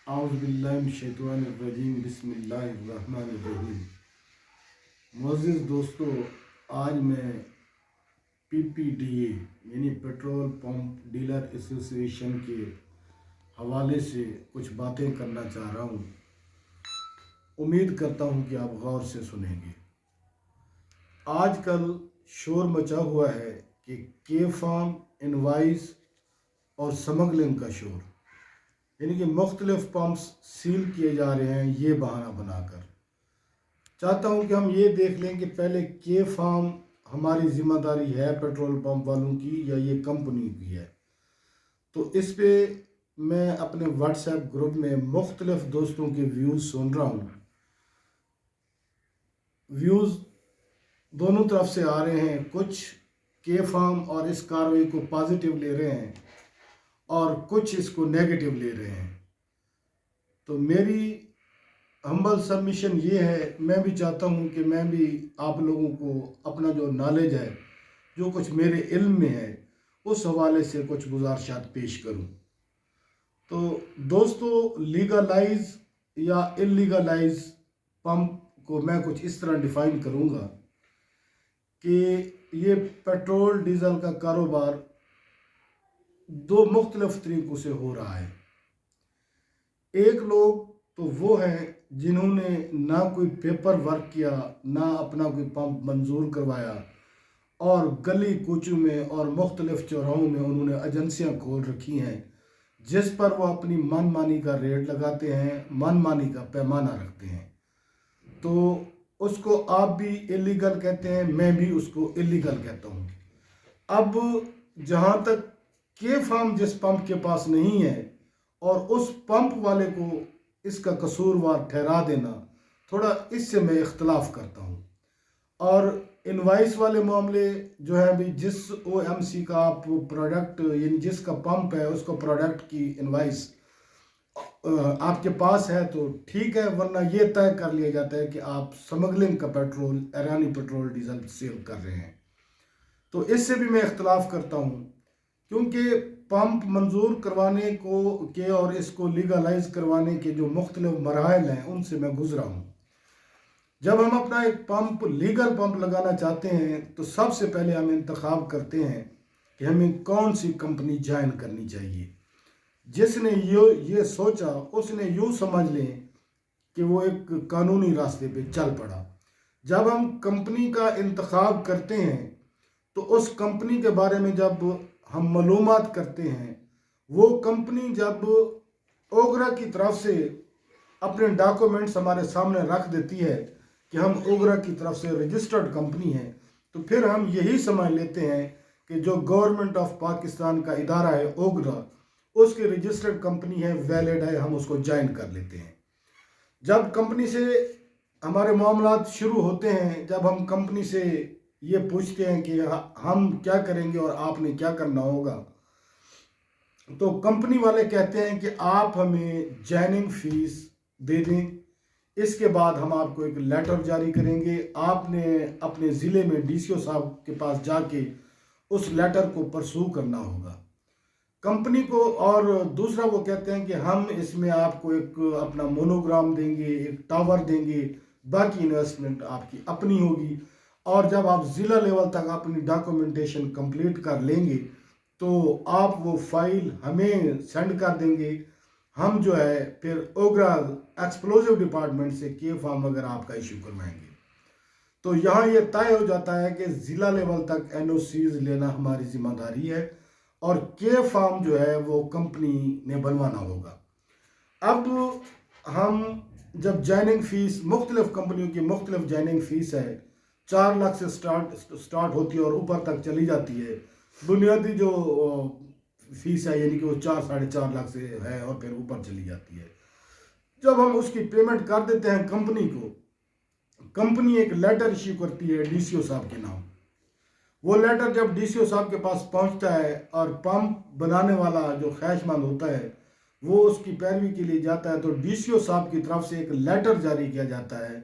اعوذ باللہ من الشیطان الرجیم بسم اللہ الرحمن الرحیم۔ معزز دوستو، آج میں پی پی ڈی اے یعنی پیٹرول پمپ ڈیلر ایسوسی ایشن کے حوالے سے کچھ باتیں کرنا چاہ رہا ہوں۔ امید کرتا ہوں کہ آپ غور سے سنیں گے۔ آج کل شور مچا ہوا ہے کہ کے فارم، انوائس اور سمگلنگ کا شور، یعنی کہ مختلف پمپس سیل کیے جا رہے ہیں یہ بہانہ بنا کر۔ چاہتا ہوں کہ ہم یہ دیکھ لیں کہ پہلے کے فارم ہماری ذمہ داری ہے پیٹرول پمپ والوں کی یا یہ کمپنی کی ہے۔ تو اس پہ میں اپنے واٹس ایپ گروپ میں مختلف دوستوں کے ویوز سن رہا ہوں۔ ویوز دونوں طرف سے آ رہے ہیں، کچھ کے فارم اور اس کارروائی کو پازیٹیو لے رہے ہیں اور کچھ اس کو نیگیٹو لے رہے ہیں۔ تو میری ہمبل سبمیشن یہ ہے، میں بھی چاہتا ہوں کہ میں بھی آپ لوگوں کو اپنا جو نالج ہے، جو کچھ میرے علم میں ہے، اس حوالے سے کچھ گزارشات پیش کروں۔ تو دوستو، لیگلائز یا انلیگلائز پمپ کو میں کچھ اس طرح ڈیفائن کروں گا کہ یہ پیٹرول ڈیزل کا کاروبار دو مختلف طریقوں سے ہو رہا ہے۔ ایک لوگ تو وہ ہیں جنہوں نے نہ کوئی پیپر ورک کیا، نہ اپنا کوئی پمپ منظور کروایا، اور گلی کوچوں میں اور مختلف چوراہوں میں انہوں نے ایجنسیاں کھول رکھی ہیں جس پر وہ اپنی من مانی کا ریٹ لگاتے ہیں، من مانی کا پیمانہ رکھتے ہیں۔ تو اس کو آپ بھی اللیگل کہتے ہیں، میں بھی اس کو اللیگل کہتا ہوں۔ اب جہاں تک کے فارم جس پمپ کے پاس نہیں ہے اور اس پمپ والے کو اس کا قصوروار ٹھہرا دینا، تھوڑا اس سے میں اختلاف کرتا ہوں۔ اور انوائس والے معاملے جو ہے بھی، جس او ایم سی کا آپ پروڈکٹ یعنی جس کا پمپ ہے اس کو پروڈکٹ کی انوائس آپ کے پاس ہے تو ٹھیک ہے، ورنہ یہ طے کر لیا جاتا ہے کہ آپ سمگلنگ کا پیٹرول، ایرانی پیٹرول ڈیزل سیل کر رہے ہیں۔ تو اس سے بھی میں اختلاف کرتا ہوں، کیونکہ پمپ منظور کروانے کے اور اس کو لیگلائز کروانے کے جو مختلف مراحل ہیں ان سے میں گزرا ہوں۔ جب ہم اپنا ایک پمپ، لیگل پمپ لگانا چاہتے ہیں تو سب سے پہلے ہم انتخاب کرتے ہیں کہ ہمیں کون سی کمپنی جوائن کرنی چاہیے۔ جس نے یہ سوچا اس نے یوں سمجھ لیں کہ وہ ایک قانونی راستے پہ چل پڑا۔ جب ہم کمپنی کا انتخاب کرتے ہیں تو اس کمپنی کے بارے میں جب ہم معلومات کرتے ہیں، وہ کمپنی جب اوگرا کی طرف سے اپنے ڈاکومنٹس ہمارے سامنے رکھ دیتی ہے کہ ہم اوگرا کی طرف سے رجسٹرڈ کمپنی ہیں، تو پھر ہم یہی سمجھ لیتے ہیں کہ جو گورنمنٹ آف پاکستان کا ادارہ ہے اوگرا، اس کی رجسٹرڈ کمپنی ہے، ویلڈ ہے، ہم اس کو جوائن کر لیتے ہیں۔ جب کمپنی سے ہمارے معاملات شروع ہوتے ہیں، جب ہم کمپنی سے یہ پوچھتے ہیں کہ ہم کیا کریں گے اور آپ نے کیا کرنا ہوگا، تو کمپنی والے کہتے ہیں کہ آپ ہمیں جوائننگ فیس دے دیں، اس کے بعد ہم آپ کو ایک لیٹر جاری کریں گے، آپ نے اپنے ضلع میں ڈی سی او صاحب کے پاس جا کے اس لیٹر کو پرسو کرنا ہوگا کمپنی کو۔ اور دوسرا وہ کہتے ہیں کہ ہم اس میں آپ کو ایک اپنا مونوگرام دیں گے، ایک ٹاور دیں گے، باقی انویسٹمنٹ آپ کی اپنی ہوگی، اور جب آپ ضلع لیول تک اپنی ڈاکومنٹیشن کمپلیٹ کر لیں گے تو آپ وہ فائل ہمیں سینڈ کر دیں گے، ہم جو ہے پھر اوگرا ایکسپلوزیو ڈپارٹمنٹ سے کے فارم وغیرہ آپ کا ایشو کروائیں گے۔ تو یہاں یہ طے ہو جاتا ہے کہ ضلع لیول تک این او سیز لینا ہماری ذمہ داری ہے اور کے فارم جو ہے وہ کمپنی نے بنوانا ہوگا۔ اب ہم جب جوائننگ فیس، مختلف کمپنیوں کی مختلف جوائننگ فیس ہے، 4 لاکھ سے سٹارٹ ہوتی ہے اور اوپر تک چلی جاتی ہے۔ بنیادی جو فیس ہے یعنی کہ وہ 4-4.5 لاکھ سے ہے اور پھر اوپر چلی جاتی ہے۔ جب ہم اس کی پیمنٹ کر دیتے ہیں کمپنی کو، کمپنی ایک لیٹر ایشو کرتی ہے ڈی سی او صاحب کے نام۔ وہ لیٹر جب ڈی سی او صاحب کے پاس پہنچتا ہے اور پمپ بنانے والا جو خواہش مند ہوتا ہے وہ اس کی پیروی کے لیے جاتا ہے، تو ڈی سی او صاحب کی طرف سے ایک لیٹر جاری کیا جاتا ہے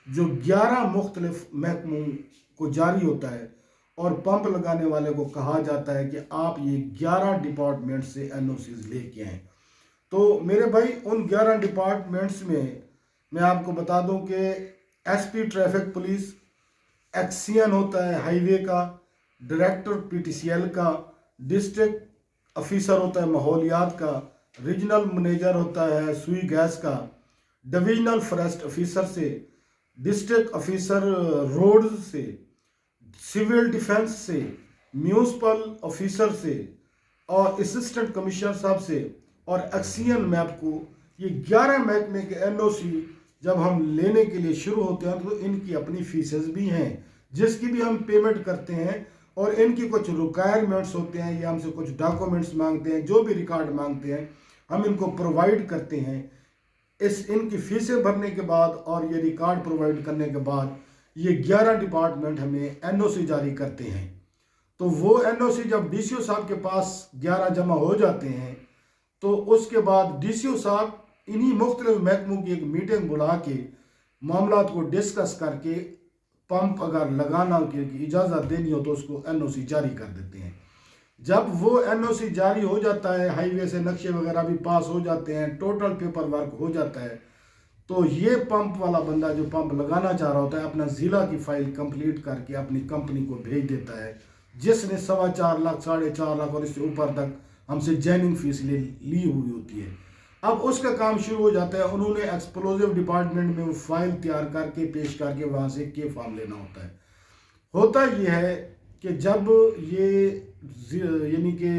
جو 11 مختلف محکموں کو جاری ہوتا ہے، اور پمپ لگانے والے کو کہا جاتا ہے کہ آپ یہ 11 ڈپارٹمنٹ سے این او سیز لے کے آئیں۔ تو میرے بھائی ان 11 ڈپارٹمنٹس میں آپ کو بتا دوں کہ S P traffic police, XEN ہوتا ہے ہائی وے کا، director P T C L کا، ڈسٹرکٹ افیسر ہوتا ہے ماحولیات کا، ریجنل منیجر ہوتا ہے سوئی گیس کا، ڈویژنل فاریسٹ افیسر سے، ڈسٹرکٹ افیسر روڈز سے، سول ڈیفنس سے، میونسپل افیسر سے، اور اسسٹنٹ کمشنر صاحب سے، اور ایکسین میں آپ کو یہ 11 محکمے کے این او سی جب ہم لینے کے لیے شروع ہوتے ہیں تو ان کی اپنی فیسز بھی ہیں جس کی بھی ہم پیمنٹ کرتے ہیں، اور ان کی کچھ ریکوائرمنٹس ہوتے ہیں، یہ ہم سے کچھ ڈاکومنٹس مانگتے ہیں، جو بھی ریکارڈ مانگتے ہیں ہم ان کو پرووائڈ کرتے ہیں۔ ان کی فیسیں بھرنے کے بعد اور یہ ریکارڈ پرووائڈ کرنے کے بعد یہ 11 ڈپارٹمنٹ ہمیں این او سی جاری کرتے ہیں۔ تو وہ این او سی جب ڈی سی او صاحب کے پاس 11 جمع ہو جاتے ہیں تو اس کے بعد ڈی سی او صاحب انہی مختلف محکموں کی ایک میٹنگ بلا کے معاملات کو ڈسکس کر کے پمپ اگر لگانا کی اجازت دینی ہو تو اس کو این او سی جاری کر دیتے ہیں۔ جب وہ این او سی جاری ہو جاتا ہے، ہائی وے سے نقشے وغیرہ بھی پاس ہو جاتے ہیں، ٹوٹل پیپر ورک ہو جاتا ہے، تو یہ پمپ والا بندہ جو پمپ لگانا چاہ رہا ہوتا ہے اپنا ضلع کی فائل کمپلیٹ کر کے اپنی کمپنی کو بھیج دیتا ہے، جس نے 4.25 لاکھ 4.5 لاکھ اور اس سے اوپر تک ہم سے جوائننگ فیس لی ہوئی ہوتی ہے۔ اب اس کا کام شروع ہو جاتا ہے، انہوں نے ایکسپلوزیو ڈپارٹمنٹ میں وہ فائل تیار کر کے پیش کر کے وہاں سے کے فارم لینا ہوتا ہے۔ ہوتا یہ ہے کہ جب یہ یعنی کہ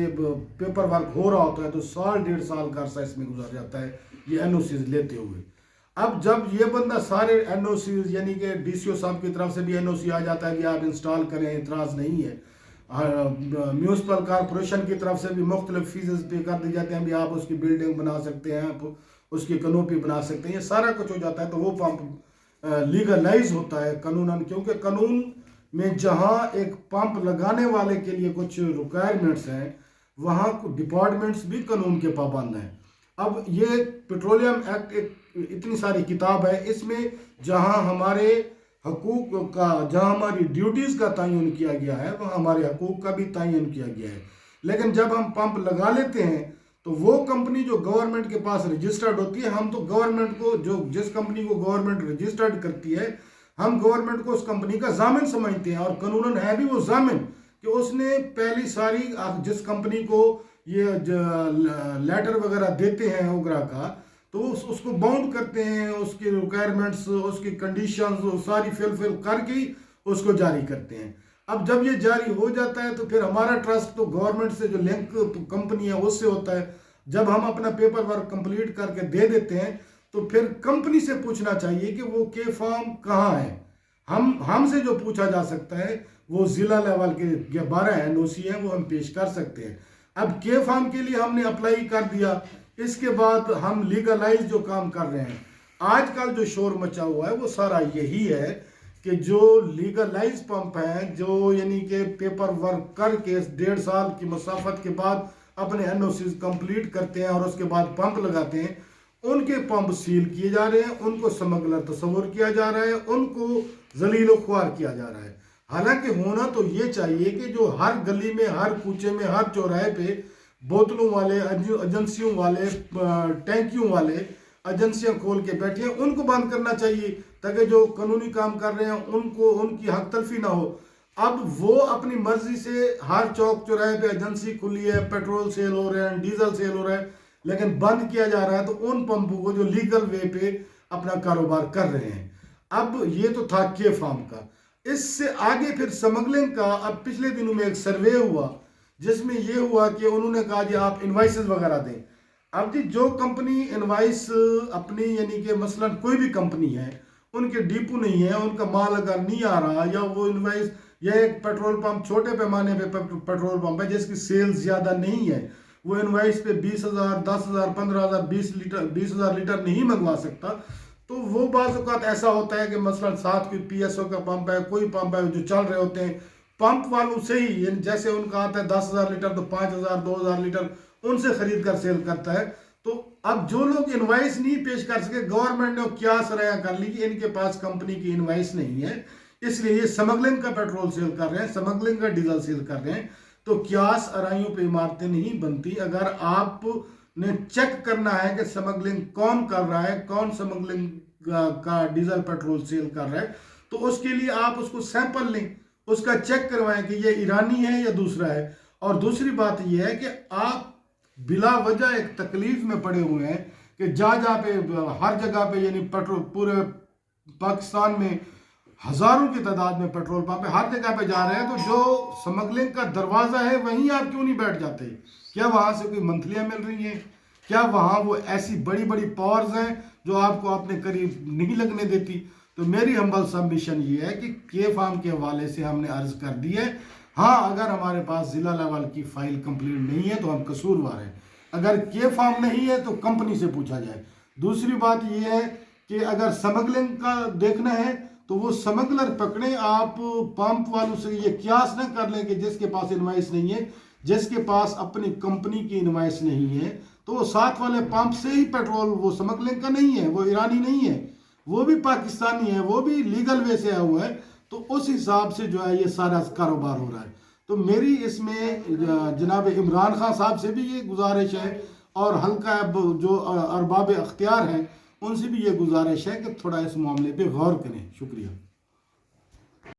پیپر ورک ہو رہا ہوتا ہے تو 1.5 سال کا عرصہ اس میں گزر جاتا ہے یہ این او سیز لیتے ہوئے۔ اب جب یہ بندہ سارے این او سیز یعنی کہ ڈی سی او صاحب کی طرف سے بھی این او سی آ جاتا ہے کہ آپ انسٹال کریں، اعتراض نہیں ہے، میونسپل کارپوریشن کی طرف سے بھی مختلف فیسز پے کر دی جاتے ہیں، بھی آپ اس کی بلڈنگ بنا سکتے ہیں، آپ اس کی کنوپی بنا سکتے ہیں، یہ سارا کچھ ہو جاتا ہے تو وہ پمپ لیگلائز ہوتا ہے قانوناً، کیونکہ قانون میں جہاں ایک پمپ لگانے والے کے لیے کچھ ریکوائرمنٹس ہیں وہاں ڈپارٹمنٹس بھی قانون کے پابند ہیں۔ اب یہ پیٹرولیم ایکٹ ایک اتنی ساری کتاب ہے، اس میں جہاں ہمارے حقوق کا، جہاں ہماری ڈیوٹیز کا تعین کیا گیا ہے وہاں ہمارے حقوق کا بھی تعین کیا گیا ہے، لیکن جب ہم پمپ لگا لیتے ہیں تو وہ کمپنی جو گورنمنٹ کے پاس رجسٹرڈ ہوتی ہے، ہم تو گورنمنٹ کو جس کمپنی کو گورنمنٹ رجسٹرڈ کرتی ہے ہم گورنمنٹ کو اس کمپنی کا ضامن سمجھتے ہیں، اور قانوناً ہے بھی وہ ضامن کہ اس نے پہلی ساری جس کمپنی کو یہ لیٹر وغیرہ دیتے ہیں اوگرا کا تو اس کو باؤنڈ کرتے ہیں، اس کی ریکوائرمنٹس، اس کی کنڈیشنز ساری فل کر کے اس کو جاری کرتے ہیں۔ اب جب یہ جاری ہو جاتا ہے تو پھر ہمارا ٹرسٹ تو گورنمنٹ سے جو لنک کمپنی ہے اس سے ہوتا ہے، جب ہم اپنا پیپر ورک کمپلیٹ کر کے دے دیتے ہیں تو پھر کمپنی سے پوچھنا چاہیے کہ وہ کے فارم کہاں ہے۔ ہم سے جو پوچھا جا سکتا ہے وہ ضلع لیول کے 12 این او سی ہیں وہ ہم پیش کر سکتے ہیں۔ اب کے فارم کے لیے ہم نے اپلائی کر دیا، اس کے بعد ہم لیگلائز جو کام کر رہے ہیں، آج کل جو شور مچا ہوا ہے وہ سارا یہی ہے کہ جو لیگلائز پمپ ہیں جو یعنی کہ پیپر ورک کر کے 1.5 سال کی مسافت کے بعد اپنے این او سیز کمپلیٹ کرتے ہیں اور اس کے بعد پمپ لگاتے ہیں، ان کے پمپ سیل کیے جا رہے ہیں، ان کو سمگلر تصور کیا جا رہا ہے، ان کو ذلیل و خوار کیا جا رہا ہے۔ حالانکہ ہونا تو یہ چاہیے کہ جو ہر گلی میں، ہر کوچے میں، ہر چوراہے پہ بوتلوں والے، ایجنسیوں والے، ٹینکیوں والے ایجنسیاں کھول کے بیٹھے ہیں ان کو بند کرنا چاہیے تاکہ جو قانونی کام کر رہے ہیں ان کی حق تلفی نہ ہو۔ اب وہ اپنی مرضی سے ہر چوک چوراہے پہ ایجنسی کھلی ہے، پیٹرول سیل ہو رہے ہیں، ڈیزل سیل ہو رہا ہے، لیکن بند کیا جا رہا ہے تو ان پمپوں کو جو لیگل وے پہ اپنا کاروبار کر رہے ہیں۔ اب یہ تو تھا کے فارم کا، اس سے آگے پھر سمگلنگ کا۔ اب پچھلے دنوں میں ایک سروے ہوا جس میں یہ ہوا کہ انہوں نے کہا جی آپ انوائسز وغیرہ دیں۔ اب جی جو کمپنی انوائس اپنی یعنی کہ مثلا کوئی بھی کمپنی ہے، ان کے ڈیپو نہیں ہے، ان کا مال اگر نہیں آ رہا، یا وہ انوائس، یا ایک پیٹرول پمپ چھوٹے پیمانے پہ پیٹرول پمپ ہے جس کی سیل زیادہ نہیں ہے، وہ انوائس پہ 20,000 10,000 15,000 20,000 لیٹر نہیں منگوا سکتا، تو وہ بعض اوقات ایسا ہوتا ہے کہ مثلا ساتھ کوئی پی ایس او کا پمپ ہے، کوئی پمپ ہے جو چل رہے ہوتے ہیں، پمپ والوں سے ہی یعنی جیسے ان کا آتا ہے 10,000 لیٹر تو 5,000 2,000 لیٹر ان سے خرید کر سیل کرتا ہے۔ تو اب جو لوگ انوائس نہیں پیش کر سکے، گورنمنٹ نے کیا سرایہ کر لی کہ ان کے پاس کمپنی کی انوائس نہیں ہے، اس لیے یہ سمگلنگ کا پیٹرول سیل کر رہے ہیں، سمگلنگ کا ڈیزل سیل کر رہے ہیں۔ تو قیاس ارائیوں پہ عمارتیں نہیں بنتی۔ اگر آپ نے چیک کرنا ہے کہ سمگلنگ کون کر رہا ہے، کون سمگلنگ کا ڈیزل پیٹرول سیل کر رہا ہے، تو اس کے لیے آپ اس کو سیمپل لیں، اس کا چیک کروائیں کہ یہ ایرانی ہے یا دوسرا ہے۔ اور دوسری بات یہ ہے کہ آپ بلا وجہ ایک تکلیف میں پڑے ہوئے ہیں کہ جہاں پہ ہر جگہ پہ یعنی پیٹرول پورے پاکستان میں ہزاروں کی تعداد میں پیٹرول پمپ ہے، ہر جگہ پہ جا رہے ہیں، تو جو سمگلنگ کا دروازہ ہے وہیں آپ کیوں نہیں بیٹھ جاتے؟ کیا وہاں سے کوئی منتلیاں مل رہی ہیں؟ کیا وہاں وہ ایسی بڑی بڑی پاورز ہیں جو آپ کو اپنے قریب نہیں لگنے دیتی؟ تو میری ہمبل سبمیشن یہ ہے کہ کے فارم کے حوالے سے ہم نے عرض کر دی ہے، ہاں اگر ہمارے پاس ضلع لیول کی فائل کمپلیٹ نہیں ہے تو ہم قصوروار ہیں، اگر کے فارم نہیں ہے تو کمپنی سے پوچھا جائے۔ دوسری بات یہ ہے کہ اگر سمگلنگ کا دیکھنا ہے تو وہ سمگلر پکڑیں، آپ پمپ والوں سے یہ قیاس نہ کر لیں کہ جس کے پاس انوائس نہیں ہے، جس کے پاس اپنی کمپنی کی انوائس نہیں ہے تو وہ ساتھ والے پمپ سے ہی پیٹرول، وہ سمگلنگ کا نہیں ہے، وہ ایرانی نہیں ہے، وہ بھی پاکستانی ہے، وہ بھی لیگل وے سے آیا ہوا ہے، تو اس حساب سے جو ہے یہ سارا کاروبار ہو رہا ہے۔ تو میری اس میں جناب عمران خان صاحب سے بھی یہ گزارش ہے اور حلقہ جو ارباب اختیار ہیں ان سے بھی یہ گزارش ہے کہ تھوڑا اس معاملے پہ غور کریں۔ شکریہ۔